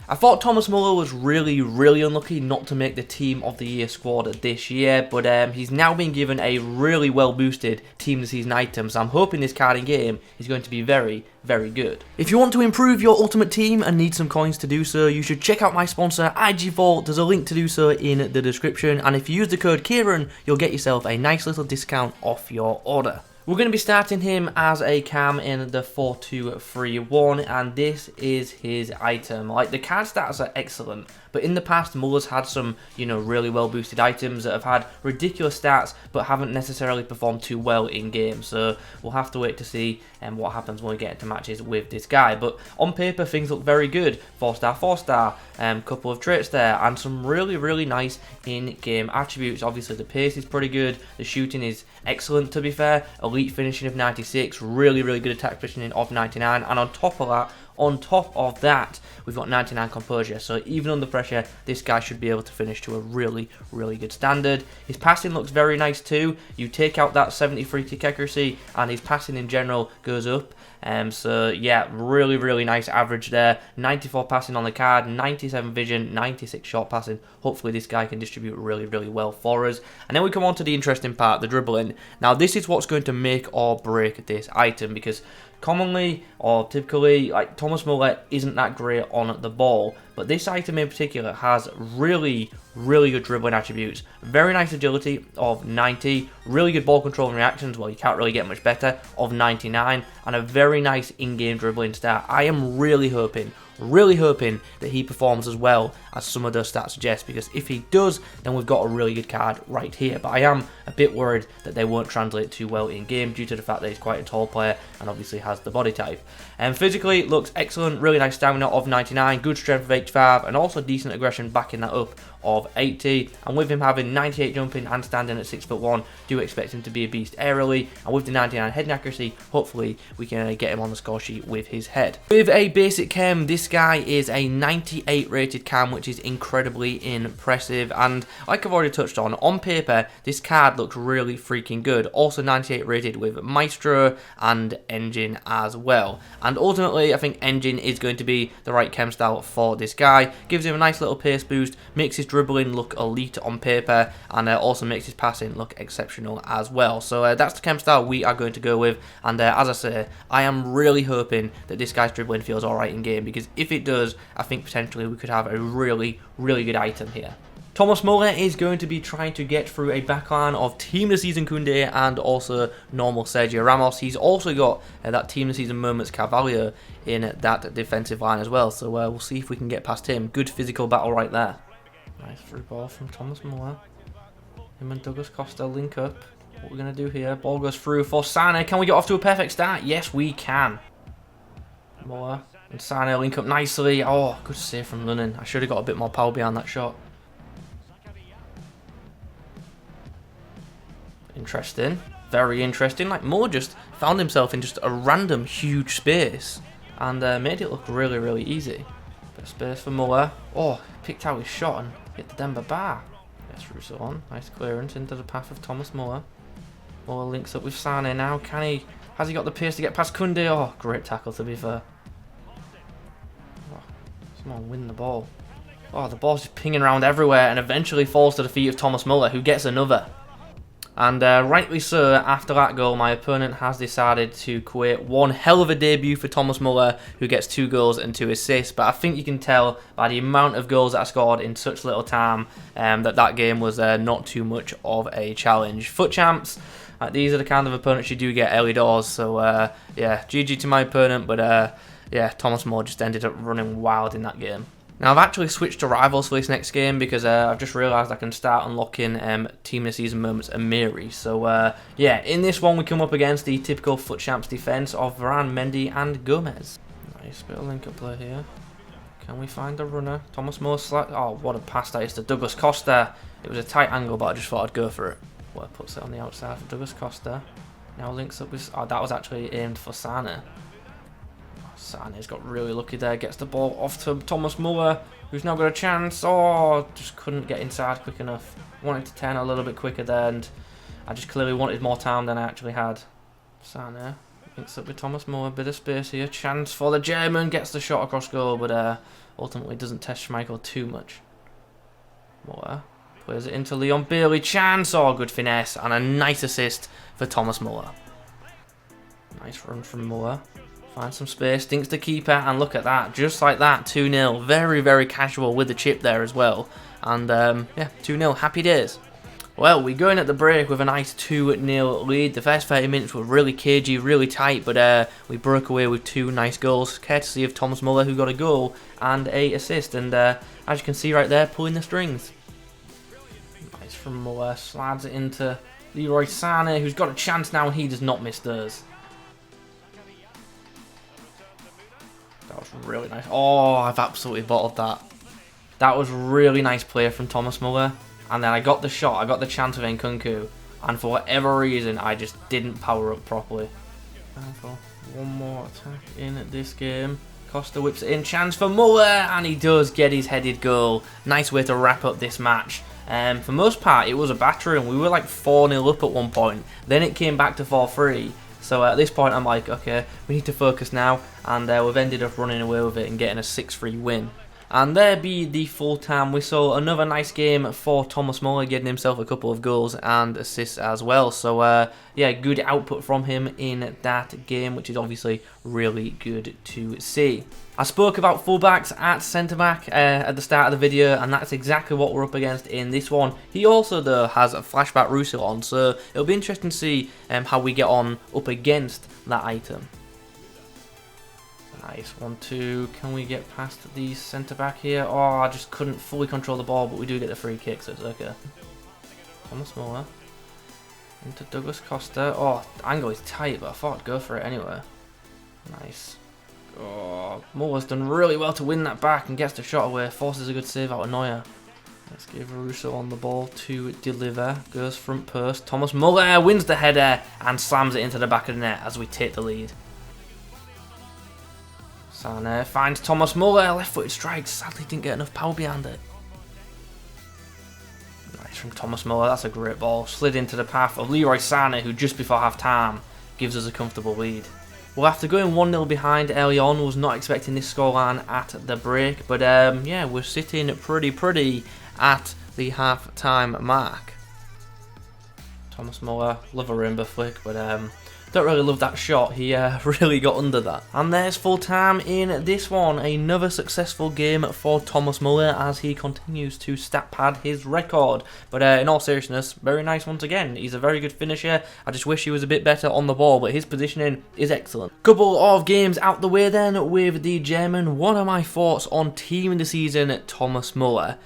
I thought Thomas Muller was really unlucky not to make the Team of the Year squad this year, but he's now been given a really well boosted Team of the Season item, so I'm hoping this card in game is going to be very good. If you want to improve your ultimate team and need some coins to do so, you should check out my sponsor IG Vault. There's a link to do so in the description, and if you use the code Kieran, you'll get yourself a nice little discount off your order. We're going to be starting him as a cam in the 4-2-3-1, and this is his item. Like, the card stats are excellent, but in the past, Muller's had some, really well boosted items that have had ridiculous stats, but haven't necessarily performed too well in game. So we'll have to wait to see what happens when we get into matches with this guy. But on paper, things look very good. 4-star, 4-star, couple of traits there, and some really nice in-game attributes. Obviously, the pace is pretty good. The shooting is excellent, to be fair. Elite finishing of 96, really good attack positioning of 99, and on top of that, we've got 99 composure. So even under pressure, this guy should be able to finish to a really good standard. His passing looks very nice too. You take out that 70 free kick accuracy, and his passing in general goes up. So yeah, really nice average there. 94 passing on the card, 97 vision, 96 short passing. Hopefully this guy can distribute really well for us. And then we come on to the interesting part, the dribbling. Now this is what's going to make or break this item, because commonly or typically, like, Thomas Muller isn't that great on the ball, but this item in particular has really good dribbling attributes. Very nice agility of 90, really good ball control and reactions, well, you can't really get much better, of 99, and a very nice in-game dribbling stat. I am really hoping that he performs as well as some of those stats suggest, because if he does, then we've got a really good card right here. But I am a bit worried that they won't translate too well in game due to the fact that he's quite a tall player and obviously has the body type. And physically looks excellent, really nice stamina of 99, good strength of 85, and also decent aggression backing that up of 80. And with him having 98 jumping and standing at 6'1", do expect him to be a beast aerially, and with the 99 heading accuracy, hopefully we can get him on the score sheet with his head. With a basic chem, this guy is a 98 rated cam, which is incredibly impressive, and like I've already touched on paper this card looks really freaking good. Also 98 rated with Maestro and Engine as well, and ultimately I think Engine is going to be the right chem style for this guy. Gives him a nice little pace boost, makes his dribbling look elite on paper, and also makes his passing look exceptional as well. So that's the chem style we are going to go with, and as I say, I am really hoping that this guy's dribbling feels alright in game, because if it does, I think potentially we could have a really good item here. Thomas Muller is going to be trying to get through a backline of Team of the Season Koundé and also normal Sergio Ramos. He's also got that Team of the Season Moments Carvalho in that defensive line as well, so we'll see if we can get past him. Good physical battle right there. Nice through ball from Thomas Muller. Him and Douglas Costa link up. What we're going to do here, ball goes through for Sane. Can we get off to a perfect start? Yes, we can. Muller and Sane link up nicely. Oh, good save from Lunnan. I should have got a bit more power behind that shot. Interesting. Very interesting. Like, Muller just found himself in just a random huge space and made it look really easy. Bit of space for Muller. Oh, picked out his shot and hit the Denver bar. Yes, Roussillon. Nice clearance into the path of Thomas Muller. Muller links up with Sane now. Can he? Has he got the pace to get past Koundé? Oh, great tackle, to be fair. Oh, someone win the ball. Oh, the ball's just pinging around everywhere and eventually falls to the feet of Thomas Muller, who gets another. And rightly so, after that goal, my opponent has decided to quit. One hell of a debut for Thomas Muller, who gets 2 goals and 2 assists. But I think you can tell by the amount of goals that I scored in such little time that game was not too much of a challenge. Foot champs, these are the kind of opponents you do get early doors. So yeah, GG to my opponent. But yeah, Thomas Muller just ended up running wild in that game. Now, I've actually switched to rivals for this next game because I've just realised I can start unlocking Team of the Season Moments Amiri. So, yeah, in this one we come up against the typical Foot Champs defence of Varane, Mendy and Gomez. Nice bit of link-up play here. Can we find the runner? Thomas Muller oh, what a pass that is to Douglas Costa. It was a tight angle, but I just thought I'd go for it. Well, puts it on the outside for Douglas Costa. Now links up with... Oh, that was actually aimed for Sane. Sane's got really lucky there, gets the ball off to Thomas Muller, who's now got a chance. Oh, just couldn't get inside quick enough. Wanted to turn a little bit quicker there, and I just clearly wanted more time than I actually had. Sane Links up with Thomas Muller, bit of space here. Chance for the German, gets the shot across goal, but ultimately doesn't test Schmeichel too much. Muller plays it into Leon Bailey. Chance, oh, good finesse, and a nice assist for Thomas Muller. Nice run from Muller. Finds some space, dinks the keeper, and look at that. Just like that, 2-0. Very, very casual with the chip there as well. And, yeah, 2-0. Happy days. Well, we go in at the break with a nice 2-0 lead. The first 30 minutes were really cagey, really tight, but we broke away with 2 nice goals, courtesy of Thomas Muller, who got a goal and a assist. And as you can see right there, pulling the strings. Nice from Muller. Slides it into Leroy Sané, who's got a chance now, and he does not miss theirs. That was really nice. Oh, I've absolutely bottled that. That was really nice play from Thomas Muller. And then I got the shot, I got the chance of Nkunku. And for whatever reason, I just didn't power up properly. And for one more attack in this game. Costa whips it in, chance for Muller. And he does get his headed goal. Nice way to wrap up this match. For most part, it was a battering. We were like 4-0 up at one point. Then it came back to 4-3. So at this point, I'm like, okay, we need to focus now. And we've ended up running away with it and getting a 6-3 win. And there be the full-time whistle. Another nice game for Thomas Muller, getting himself a couple of goals and assists as well. So, yeah, good output from him in that game, which is obviously really good to see. I spoke about fullbacks at centre-back at the start of the video, and that's exactly what we're up against in this one. He also, though, has a Flashback Roussillon, so it'll be interesting to see how we get on up against that item. Nice, 1-2. Can we get past the centre-back here? Oh, I just couldn't fully control the ball, but we do get the free kick, so it's okay. Thomas Muller. Into Douglas Costa. Oh, angle is tight, but I thought I'd go for it anyway. Nice. Oh, Muller's done really well to win that back and gets the shot away. Forces a good save out of Neuer. Let's give Russo on the ball to deliver. Goes front post. Thomas Muller wins the header and slams it into the back of the net as we take the lead. Sané finds Thomas Muller, left-footed strike, sadly didn't get enough power behind it. Nice from Thomas Muller, that's a great ball. Slid into the path of Leroy Sané, who just before half-time gives us a comfortable lead. Well, after going 1-0 behind early on, was not expecting this scoreline at the break, but yeah, we're sitting pretty at the half-time mark. Thomas Muller, love a rainbow flick, but don't really love that shot. He really got under that. And there's full time in this one. Another successful game for Thomas Muller as he continues to stat pad his record. But in all seriousness, very nice once again. He's a very good finisher. I just wish he was a bit better on the ball, but his positioning is excellent. Couple of games out the way then with the German. What are my thoughts on team of the season, Thomas Muller?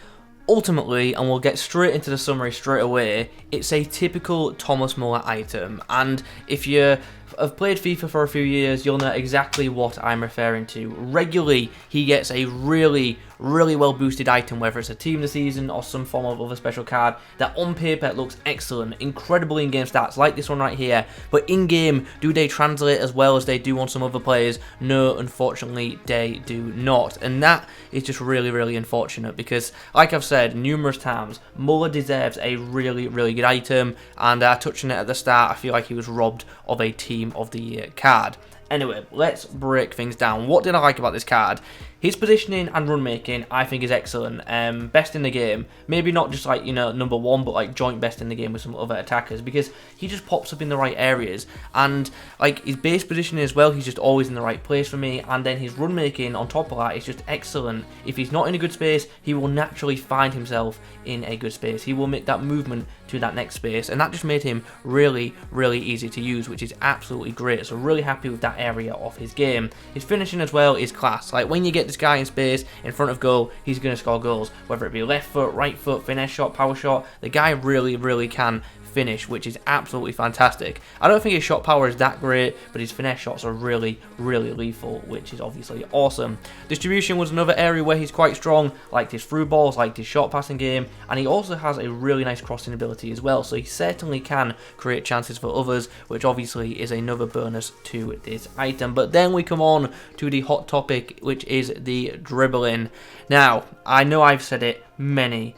Ultimately, and we'll get straight into the summary straight away, it's a typical Thomas Muller item, and if you have played FIFA for a few years, you'll know exactly what I'm referring to. Regularly, he gets a really well boosted item, whether it's a team of the season or some form of other special card that on paper looks excellent, incredible in-game stats like this one right here, but in-game, do they translate as well as they do on some other players? No, unfortunately they do not, and that is just really unfortunate because, like I've said numerous times, Muller deserves a really good item, and touching it at the start, I feel like he was robbed of a team of the year card. Anyway, let's break things down. What did I like about this card? His positioning and run making, I think, is excellent. Best in the game. Maybe not just like, you know, number one, but like joint best in the game with some other attackers because he just pops up in the right areas. And like his base positioning as well, he's just always in the right place for me. And then his run making on top of that is just excellent. If he's not in a good space, he will naturally find himself in a good space. He will make that movement to that next space. And that just made him really easy to use, which is absolutely great. So really happy with that area of his game. His finishing as well is class. Like when you get this guy in space in front of goal, he's going to score goals, whether it be left foot, right foot, finesse shot, power shot. The guy really can finish, which is absolutely fantastic. I don't think his shot power is that great, but his finesse shots are really lethal, which is obviously awesome. Distribution was another area where he's quite strong, liked his through balls, liked his short passing game, and he also has a really nice crossing ability as well, so he certainly can create chances for others, which obviously is another bonus to this item. But then we come on to the hot topic, which is the dribbling. Now, I know I've said it many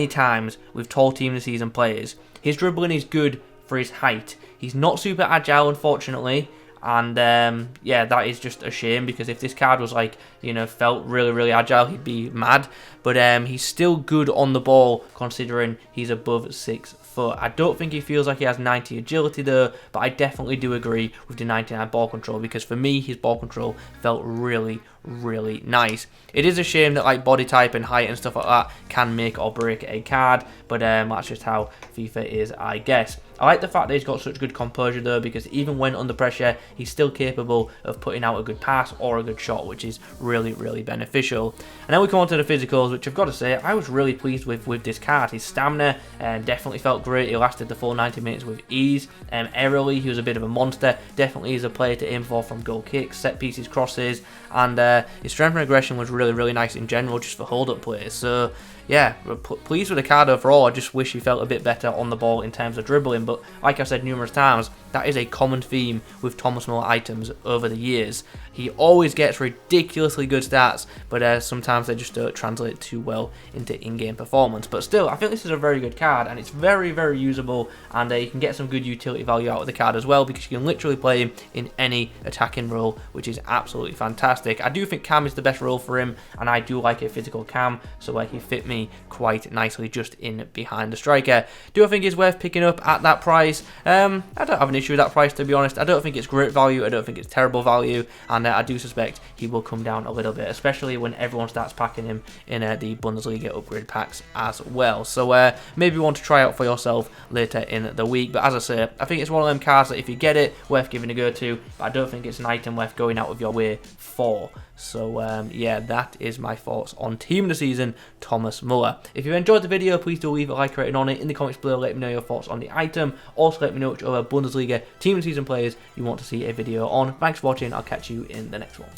times with tall team of the season players. His dribbling is good for his height. He's not super agile, unfortunately, And yeah, that is just a shame, because if this card was like, you know, felt really agile, he'd be mad. But he's still good on the ball considering he's above 6 foot. I don't think he feels like he has 90 agility though, but I definitely do agree with the 99 ball control, because for me his ball control felt really nice. It is a shame that like body type and height and stuff like that can make or break a card, but that's just how FIFA is, I guess. I like the fact that he's got such good composure though, because even when under pressure, he's still capable of putting out a good pass or a good shot, which is really beneficial. And then we come on to the physicals, which I've got to say, I was really pleased with this card. His stamina definitely felt great. He lasted the full 90 minutes with ease. Aerially, he was a bit of a monster. Definitely is a player to aim for from goal kicks, set pieces, crosses, and his strength and aggression was really nice in general, just for hold-up plays. So yeah, we're pleased with the card overall. I just wish he felt a bit better on the ball in terms of dribbling, but like I've said numerous times, that is a common theme with Thomas Muller items over the years. He always gets ridiculously good stats, but sometimes they just don't translate too well into in-game performance. But still, I think this is a very good card, and it's very usable, and you can get some good utility value out of the card as well, because you can literally play him in any attacking role, which is absolutely fantastic. I do think Cam is the best role for him, and I do like a physical Cam, so he fit me quite nicely just in behind the striker. Do I think he's worth picking up at that price? I don't have an issue with that price, to be honest. I don't think it's great value, I don't think it's terrible value, and I do suspect he will come down a little bit, especially when everyone starts packing him in the Bundesliga upgrade packs as well. So maybe you want to try out for yourself later in the week, but as I say, I think it's one of them cards that if you get it, worth giving a go to, but I don't think it's an item worth going out of your way for. So yeah, that is my thoughts on Team of the Season, Thomas Muller. If you enjoyed the video, please do leave a like rating on it. In the comments below, let me know your thoughts on the item. Also, let me know which other Bundesliga Team of the Season players you want to see a video on. Thanks for watching. I'll catch you in the next one.